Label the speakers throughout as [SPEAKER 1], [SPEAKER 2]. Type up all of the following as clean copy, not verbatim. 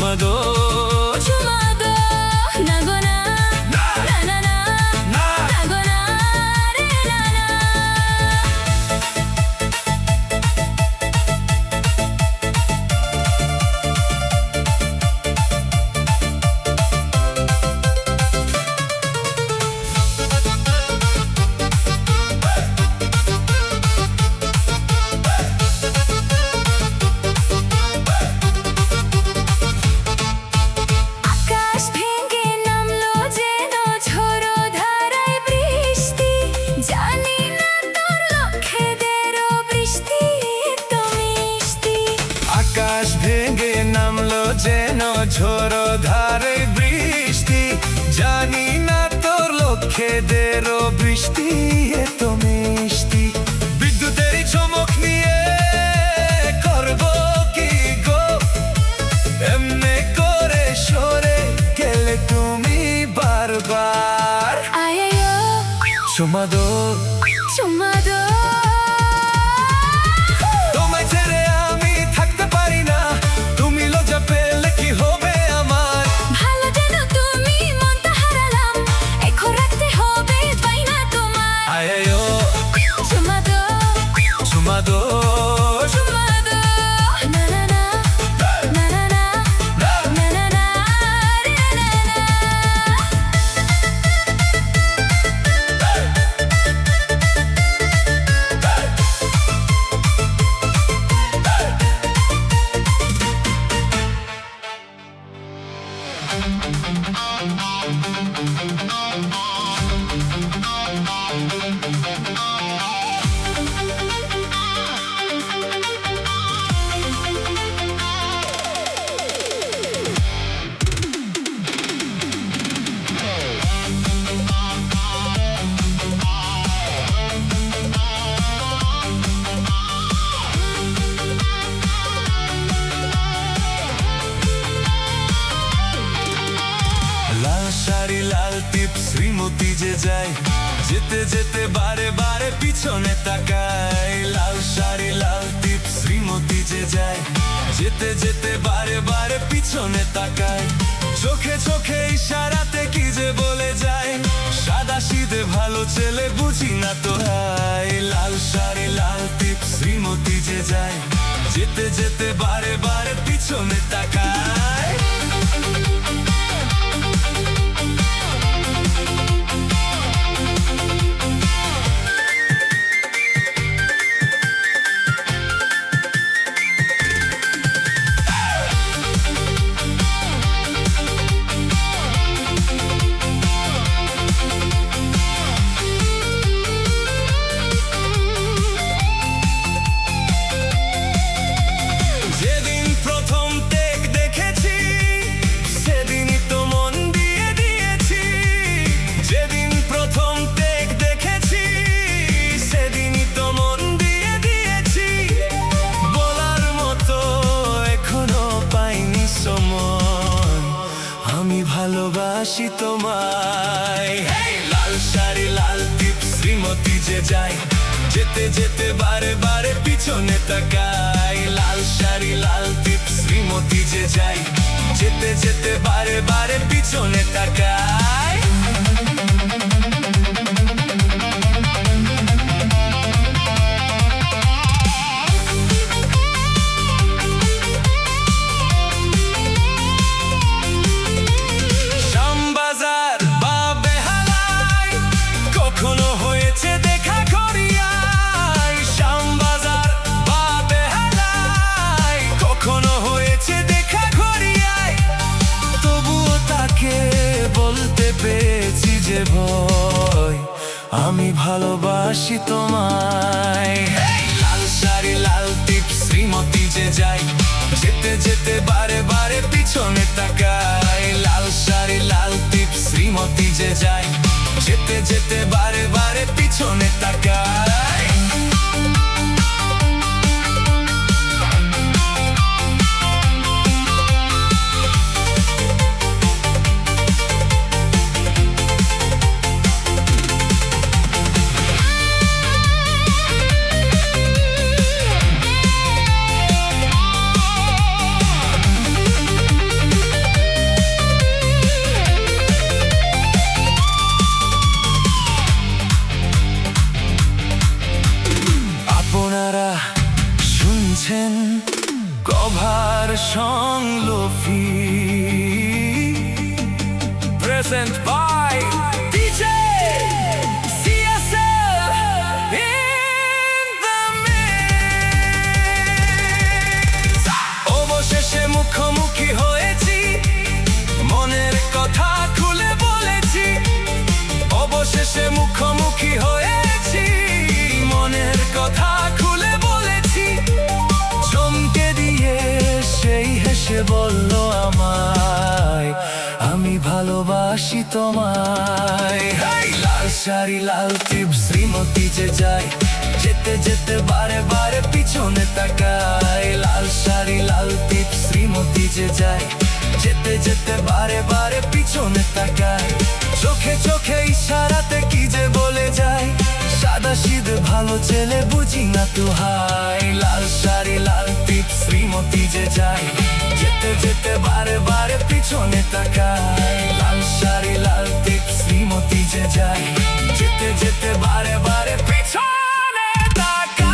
[SPEAKER 1] চুমা দো
[SPEAKER 2] চুমা দো না গো না
[SPEAKER 1] না
[SPEAKER 2] না না না
[SPEAKER 1] না
[SPEAKER 2] না গো না রে না না আকাশ ভেঙে নামলো যেন ঝোড়ো ধারায় বৃষ্টি জানি না তোর লক্ষ্যেদেরও বৃষ্টি তো মিষ্টি
[SPEAKER 1] আকাশ ভেঙে নামলো যেন ঝোড়ো ধারে বৃষ্টি জানি না তোর লক্ষ্যেদেরও বৃষ্টি এত মিষ্টি বিদ্যুতেরই চমক নিয়ে করবো কি গো এমনে করে সরে গেলে তুমি বারবার
[SPEAKER 2] আয়ো
[SPEAKER 1] চুমা দো
[SPEAKER 2] চুমা দো
[SPEAKER 1] তোমায় ছেড়ে আমি থাকতে পারি না তুমি লজ্জা পেলে কি হবে আমার
[SPEAKER 2] ভালো যেন তুমি মনটা হারালাম এখন রাখতে হবে পাই না তোমার
[SPEAKER 1] আয়ো
[SPEAKER 2] চুমা দো
[SPEAKER 1] চুমা দো
[SPEAKER 2] চুমা দো না না না না না না না না না রে না না
[SPEAKER 1] লাল শাড়ি লাল টিপ শ্রীমতী যে যায় যেতে যেতে বারে বারে পিছনে তাকায় লাল শাড়ি লাল টিপ শ্রীমতী যে যায় যেতে যেতে বারে বারে পিছনে তাকায় চোখে চোখে ইশারাতে কি যে বলে যায় সাদা সিধে ভালো ছেলে বুঝি না তো হায় লাল শাড়ি লাল টিপ শ্রীমতী যে যায় যেতে যেতে বারে বারে পিছনে তাকায় যেদিন প্রথম টেক দেখেছি সেদিনই তো মন দিয়ে দিয়েছি যেদিন প্রথম টেক দেখেছি সেদিনই তো মন দিয়ে দিয়েছি বলার মতো এখনো পাইনি সময় আমি ভালোবাসি তোমায় লাল শাড়ি লাল টিপ শ্রীমতী যে যায় যেতে যেতে বারে বারে পিছনে তাকায় লাল শাড়ি লাল টিপ শ্রীমতী যে যায় যেতে যেতে বারে বারে পিছনে তাকায় শ্যামবাজার বা বেহালায় কখনো হয়েছে দেখা করিয়ায় শ্যামবাজার বা বেহালায় কখনো হয়েছে দেখা করিয়ায় তবুও তাকে বলতে পেরেছি যে ভয় আমি ভালোবাসি তোমায় লাল শাড়ি লাল টিপ শ্রীমতী যে যায় যেতে যেতে বারে বারে পিছনে তাকায় লাল শাড়ি লাল টিপ শ্রীমতী যে যায় যেতে যেতে বারে বারে পিছনে তাকায় present by DJ CSL in the mix. অবশেষে মুখোমুখি হয়েছি, মনের কথা খুলে বলেছি। অবশেষে মুখোমুখি হয়েছি, মনের কথা খুলে বলেছি। চমকে দিয়ে সেই হেসে বলল আমায়, আমি ভালোবাসি তোমায়। হেই! লাল শাড়ি লাল টিপ শ্রীমতী যে যায়, যেতে যেতে বারে বারে পিছনে তাকায়। লাল শাড়ি লাল টিপ শ্রীমতী যে যায়, যেতে যেতে বারে বারে পিছনে তাকায়। চোখে চোখে ইশারাতে কি যে বলে যায়, সাদা সিধে ভালো ছেলে বুঝি না তো হাই। লাল শাড়ি লাল টিপ শ্রীমতী যে যায়, যেতে যেতে বারে বারে পিছনে তাকায়। লাল শাড়ি লাল টিপ শ্রীমতী যে যায়, যেতে যেতে বারে বারে পিছনে তাকায়।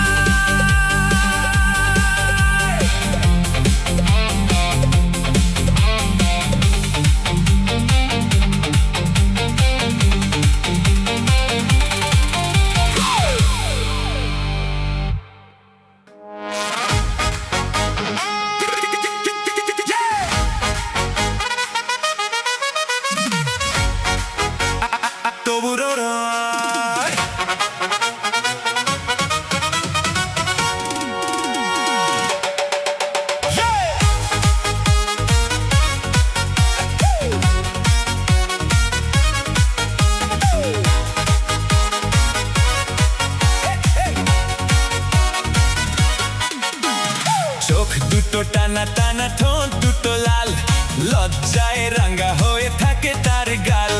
[SPEAKER 1] চোখ দুটো টানা টানা, ঠোঁট দুটো লাল, লজ্জায় রাঙা হয়ে থাকে তার গাল।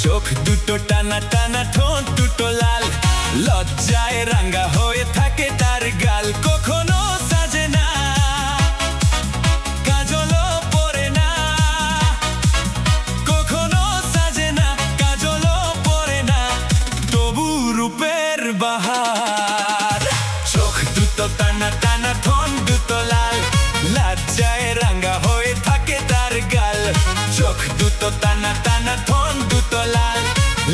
[SPEAKER 1] চোখ দুটো টানা টানা, ঠোঁট দুটো লাল, লজ্জায় রাঙা হয়ে থাকে তার গাল। কখনো সাজে না, কাজলও পরে না। কখনো সাজে না, কাজলও পরে না, তবু রূপের বাহার। চোখ দুটো টানা টানা, ঠোঁট দুটো লাল, লজ্জায় রাঙা হয়ে থাকে তার গাল। চোখ দুটো টানা টানা, ঠোঁট দুটো লাল,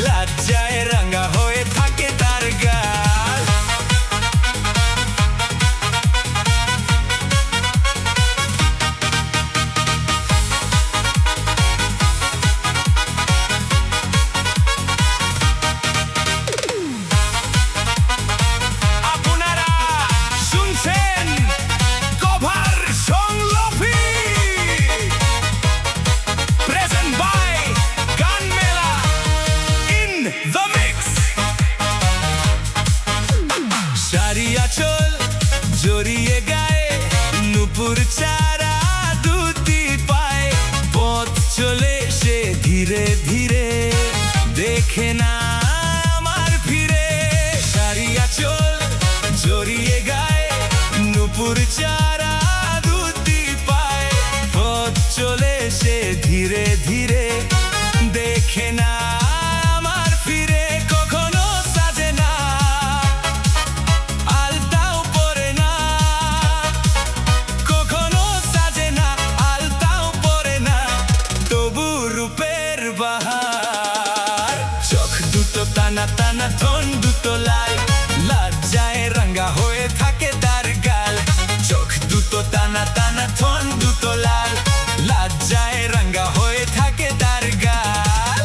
[SPEAKER 1] লজ্জায় রাঙা হয়ে থাকে তার গাল। আপনারা শুনছেন কভার সংলাপী, present by গান মেলা in the mix. শাড়ি আঁচল জড়িয়ে গায়ে, নুপুর চারা দুটি পায়, পথ চলে সে ধীরে ধীরে, দেখে না আমার ফিরে। শাড়ি আঁচল জড়িয়ে গায়ে, নুপুর চারা দুটি পায়, পথ চলে সে ধীরে ধীরে, দেখে না আমার ফিরে। কখনো সাজে না, আলতাও পরে না। কখনো সাজে না, আলতাও পরে না, তবু রূপের বাহার। চোখ দুটো টানা টানা, ঠোঁট দুটো লাল, লজ্জায় রাঙা হয়ে থাকে তার গাল। চোখ দুটো টানা টানা, ঠোঁট দুটো লাল, লজ্জায় রাঙা হয়ে থাকে তার গাল।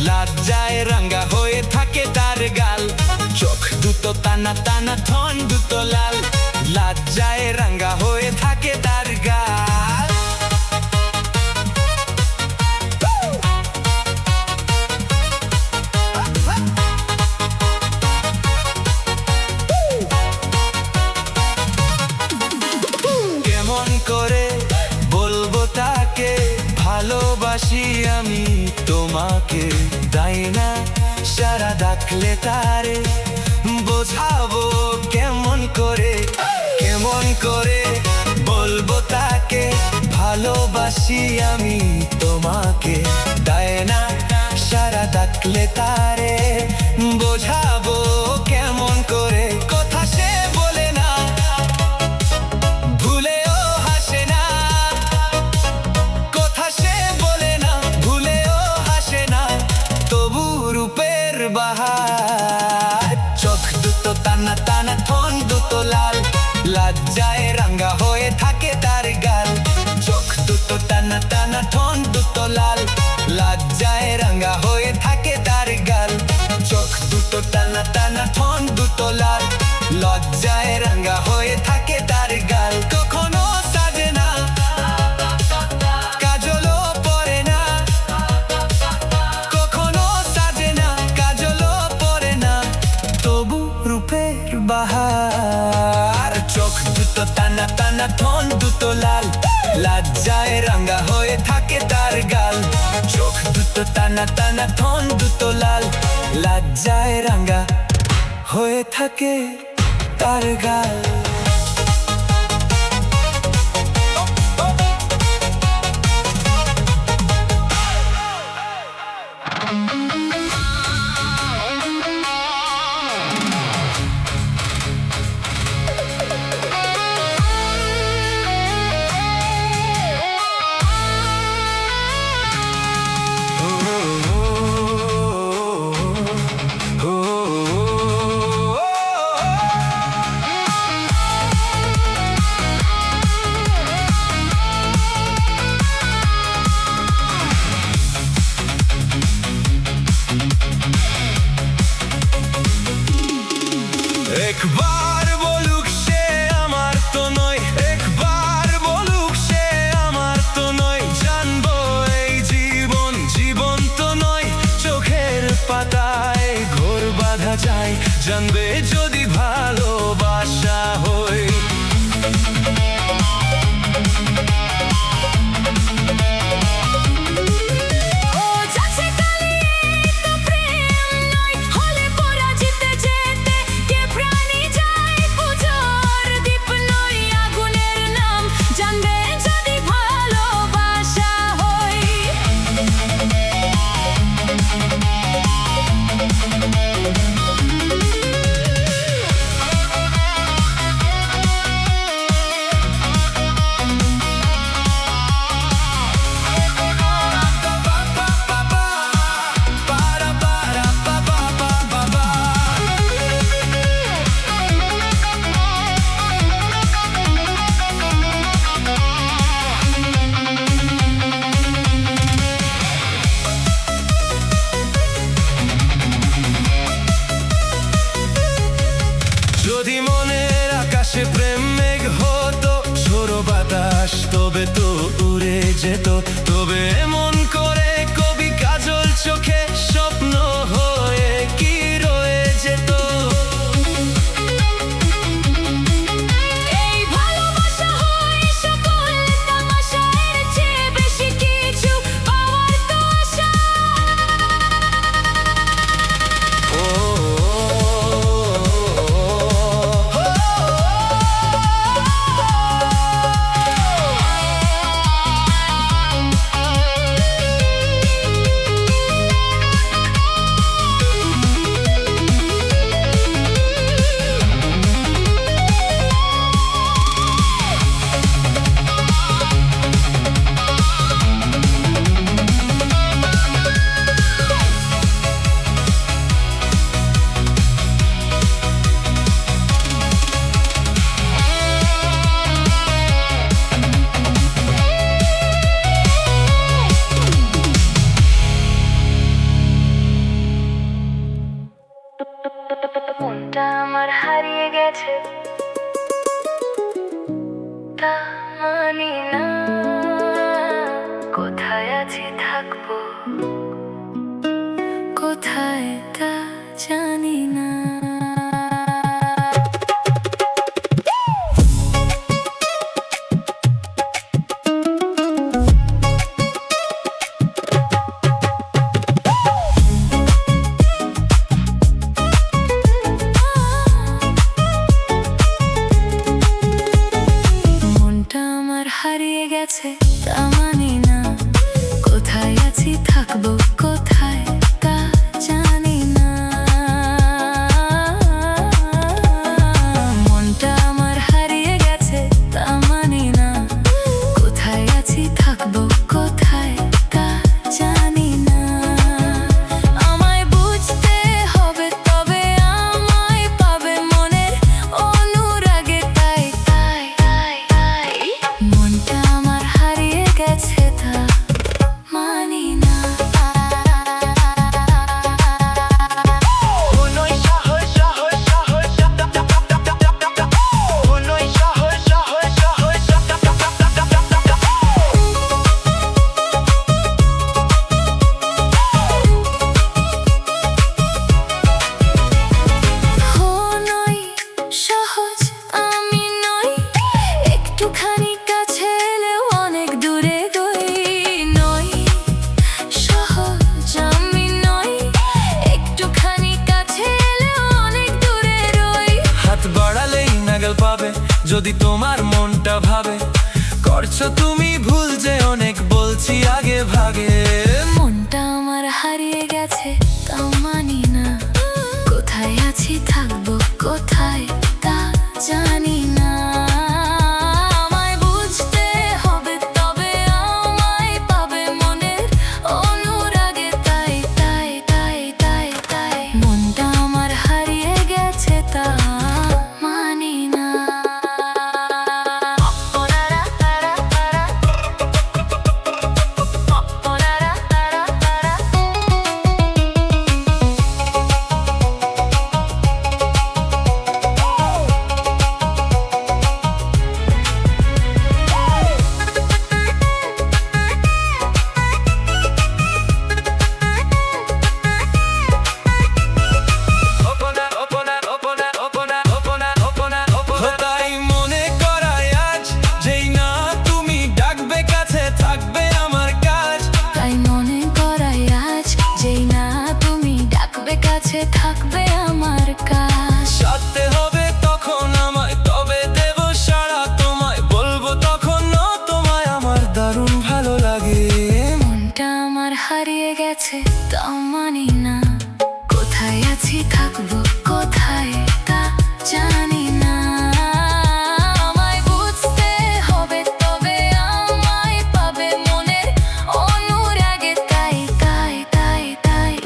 [SPEAKER 1] লজ্জায় রাঙ্গা হয়ে থাকে তার গাল, চোখ দুটো টানা টানা, ঠন দুটো লাল, লজ্জায় রাঙ্গা হয়ে থাকে তার গাল। কেমন করে বলবো তাকে ভালোবাসি আমি তোমাকে, তাই না সারা ডাকলে তারে বোঝাবো কেমন করে, কেমন করে বলবো তাকে ভালোবাসি আমি তোমাকে, তাই না সারা ডাকলে তারে বোঝাবো কেমন করে। কথা সে বলে না, ভুলেও হাসে না, কথা সে বলে না, ভুলেও হাসে না, তবু রূপের বাহার, চোখ দুটো টানা টানা, ঠন দুটো লাল, লজ্জায় রাঙ্গা হয়ে থাকে তার গাল, চোখ দুটো টানা টানা, ঠন দুটো লাল, লজ্জায় রাঙ্গা হয়ে থাকে তার গাল, চোখ দুটো টানা টানা, ঠন দুটো লাল, লজ্জায় রাঙ্গা হয়ে থাকে তার গাল। কখনো সাজে না, কাজলও পরে না, কখনো সাজে না, কাজলও পরে না, তবু রূপের বাহার, চোখ দুটো টানা টানা, ঠন দুটো লাল, লজ্জায় রাঙ্গা হয়ে থাকে তার গাল, চোখ দুটো টানা টানা, ঠন দুটো লাল, লজ্জায় রাঙ্গা হয়ে থাকে তার গাল। একবার বলুক সে আমার তো নয়, একবার বলুক সে আমার তো নয়, জানবো এই জীবন জীবন তো নয়, চোখের পাতায় ঘোর বাঁধা যায়, জানবে যদি ভালোবাসা হয়।
[SPEAKER 2] ও যাচ্ছে কালিয়ে তো প্রেম নয়, হলে পরা যেতে যেতে কে প্রাণী যায়, পুজোর দীপ নয় আগুনের নাম, জানবে যদি ভালোবাসা হয়। কোথায় তা জানি না। মনটা আমার হারিয়ে গেছে তা মানি না, কোথায় আছি থাকবো কোথায় তা জানি না। মনটা আমার হারিয়ে গেছে তা মানি না, কোথায় আছি থাকবো কোথায় তা জানি না। আমায় বুঝতে হবে তবে আমায় পাবে মনের অনুরাগে, তাই তাই তাই তাই মনটা আমার হারিয়ে গেছে তা মানি না। নই সহজ আমি নই, একটুখানি কাছে এলেও অনেক দূরে গই। নই সহজ আমি নই, একটুখানি কাছে এলেও অনেক দূরে রই।
[SPEAKER 1] হাত বাড়ালেই নাগাল পাবে যদি তোমার মনটা ভাবে, করছো তুমি ভুল যে অনেক বলছি আগে ভাগে।
[SPEAKER 2] মনটা আমার হারিয়ে গেছে তা মানি না, কোথায় আছি থাকবো কোথায় তা জানি না। আমায় বুঝতে হবে তবে আমায় পাবে মনের অনুরাগে, তাই তাই তাই তাই তাই মনটা আমার হারিয়ে গেছে তা মানি না।
[SPEAKER 1] তাই মনে করায় আজ যেই না তুমি ডাকবে কাছে থাকবে আমার কাজ।
[SPEAKER 2] তাই মনে করাই আজ যেই না তুমি ডাকবে কাছে থাকবে আমার কাজ।
[SPEAKER 1] সাথে হবে তখন আমায় তবে দেব সাড়া তোমায়, বলবো তখন তোমায় আমার দারুণ ভালো লাগে।
[SPEAKER 2] মনটা আমার হারিয়ে গেছে তা মানি না, কোথায় আছি থাকবো কোথায় তা জানি না। আমায় বুঝতে হবে তবে আমায় পাবে মনের অনুরাগে, তাই তাই তাই তাই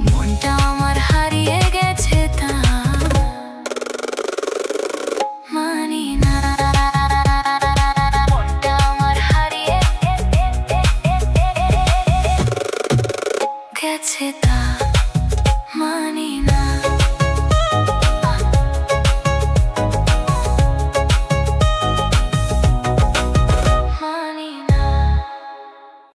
[SPEAKER 2] মনটা আমার হারিয়ে গেছে তা মানি না। মনটা আমার হারিয়ে গেছে তা